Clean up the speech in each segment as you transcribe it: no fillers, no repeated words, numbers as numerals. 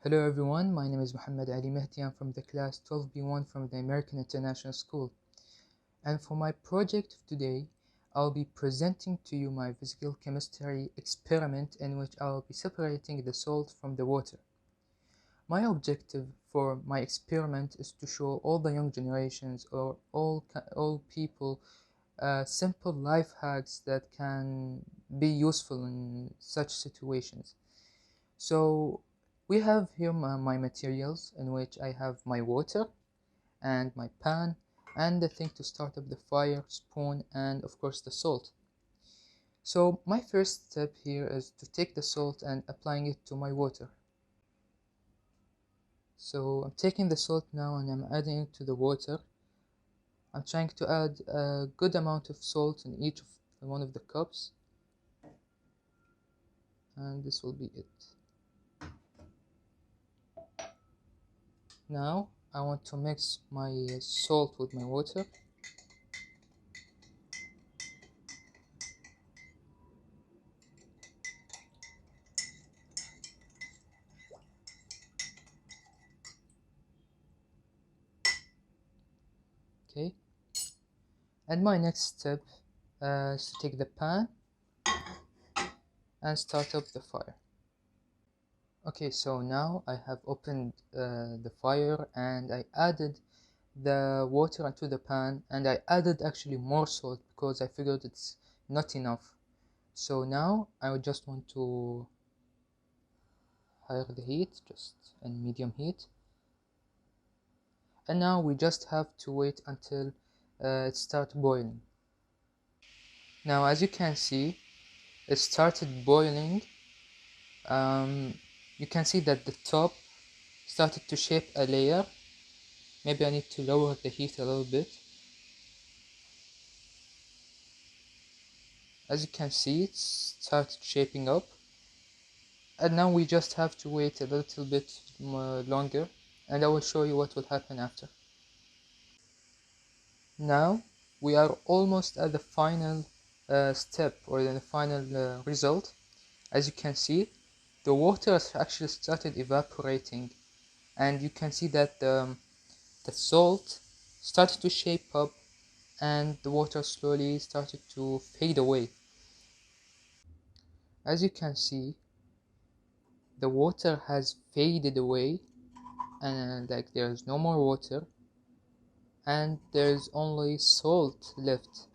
Hello everyone, my name is Mohammed Ali Mahdi. I'm from the class 12B1 from the American International School. And for my project of today, I'll be presenting to you my physical chemistry experiment in which I'll be separating the salt from the water. My objective for my experiment is to show all the young generations or all people simple life hacks that can be useful in such situations. So we have here my materials, in which I have my water and my pan and the thing to start up the fire, spoon, and of course the salt. So my first step here is to take the salt and applying it to my water. So I'm taking the salt now and I'm adding it to the water. I'm trying to add a good amount of salt in each of one of the cups, and this will be it. Now I want to mix my salt with my water. Okay, and my next step is to take the pan and start up the fire. Okay, so now I have opened the fire and I added the water into the pan, and I added actually more salt because I figured it's not enough. So now I would just want to higher the heat, just in medium heat, and now we just have to wait until it starts boiling. Now as you can see, it started boiling. You can see that the top started to shape a layer. Maybe I need to lower the heat a little bit. As you can see, it started shaping up, and now we just have to wait a little bit longer, and I will show you what will happen after. Now we are almost at the final step, or the final result. As you can see, the water has actually started evaporating, and you can see that the salt started to shape up and the water slowly started to fade away. As you can see, the water has faded away, and like there's no more water and there's only salt left.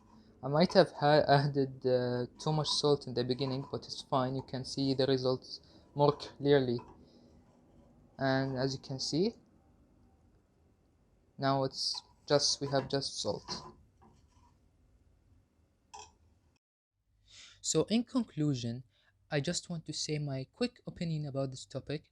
I might have added too much salt in the beginning, but it's fine. You can see the results more clearly, and as you can see, now we have just salt. So in conclusion, I just want to say my quick opinion about this topic.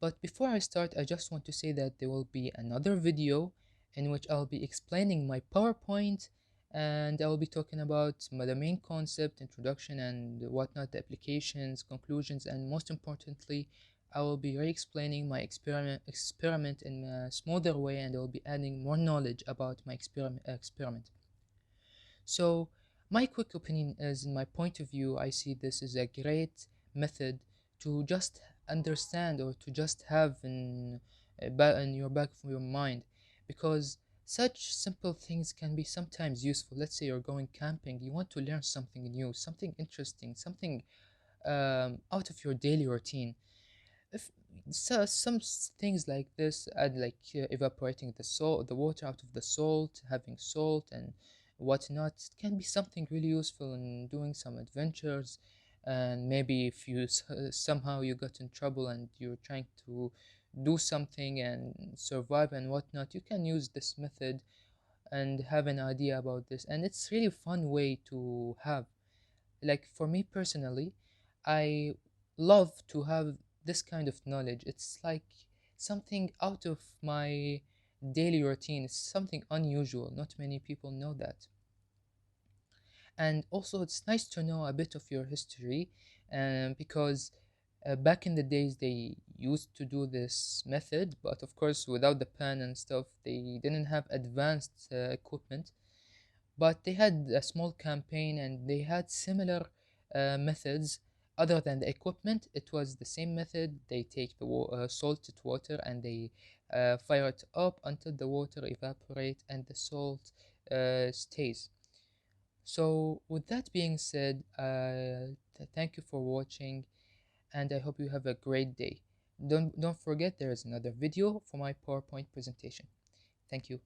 But before I start, I just want to say that there will be another video in which I'll be explaining my PowerPoint, and I will be talking about the main concept, introduction, and whatnot, the applications, conclusions, and most importantly, I will be re-explaining my experiment in a smoother way, and I will be adding more knowledge about my experiment. So my quick opinion is, in my point of view, I see this as a great method to just understand, or to just have in your back of your mind, because such simple things can be sometimes useful. Let's say you're going camping, you want to learn something new, something interesting, something out of your daily routine. If so, things like this, like evaporating the water out of the salt, having salt and whatnot, it can be something really useful in doing some adventures. And maybe if you somehow you got in trouble and you're trying to do something and survive and whatnot, you can use this method and have an idea about this, and it's really fun way to have. Like for me personally, I love to have this kind of knowledge. It's like something out of my daily routine. It's something unusual. Not many people know that. And also, it's nice to know a bit of your history, because back in the days they used to do this method, but of course, without the pan and stuff, they didn't have advanced equipment. But they had a small campaign and they had similar methods Other than the equipment, it was the same method. They take the salted water and they fire it up until the water evaporate and the salt stays. So with that being said, thank you for watching, and I hope you have a great day. Don't forget there is another video for my PowerPoint presentation. Thank you.